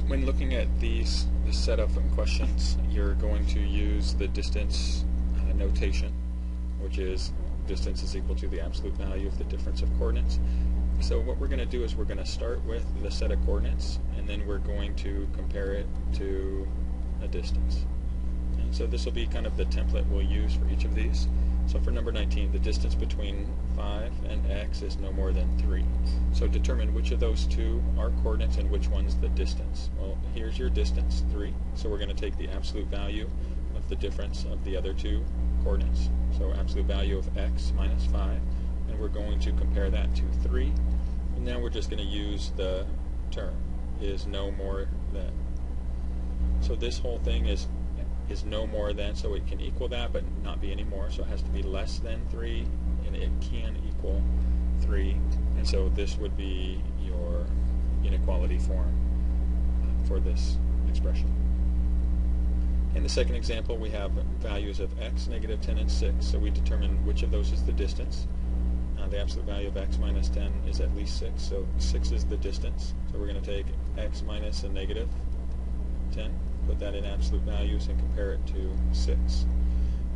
When looking at this set of questions, you're going to use the distance notation, which is distance is equal to the absolute value of the difference of coordinates. So what we're going to do is we're going to start with the set of coordinates, and then we're going to compare it to a distance. And so this will be kind of the template we'll use for each of these. So for number 19, the distance between 5 and x is no more than 3. So determine which of those two are coordinates and which one's the distance. Well, here's your distance, 3. So we're going to take the absolute value of the difference of the other two coordinates. So absolute value of x minus 5. And we're going to compare that to 3. And now we're just going to use the term, is no more than. So this whole thing is no more than, so it can equal that but not be any more, so it has to be less than 3 and it can equal 3, and so this would be your inequality form for this expression. In the second example, we have values of x, negative 10, and 6, so we determine which of those is the distance. The absolute value of x minus 10 is at least 6, so 6 is the distance, so we're going to take x minus a negative 10, put that in absolute values, and compare it to 6.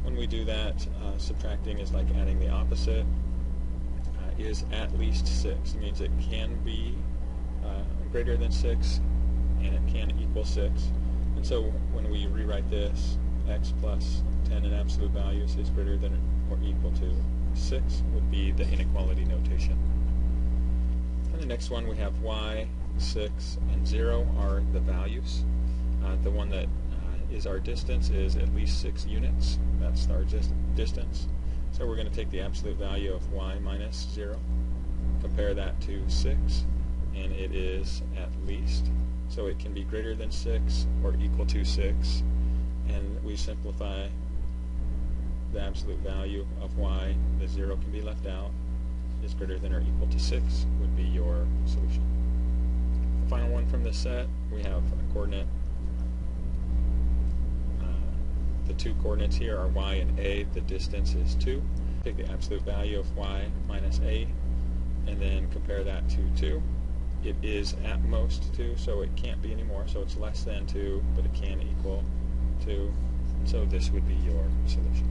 When we do that, subtracting is like adding the opposite. Is at least 6. It means it can be greater than 6, and it can equal 6. And so when we rewrite this, x plus 10 in absolute values is greater than or equal to 6 would be the inequality notation. And the next one, we have y, 6, and 0 are the values. The one that is our distance is at least 6 units. That's our distance. So we're going to take the absolute value of y minus 0, compare that to 6, and it is at least. So it can be greater than 6 or equal to 6. And we simplify the absolute value of y, the 0 can be left out, is greater than or equal to 6 would be your solution. The final one from this set, we have a coordinate. The two coordinates here are y and a. The distance is 2. Take the absolute value of y minus a and then compare that to 2. It is at most 2, so it can't be any more. So it's less than 2, but it can equal 2. So this would be your solution.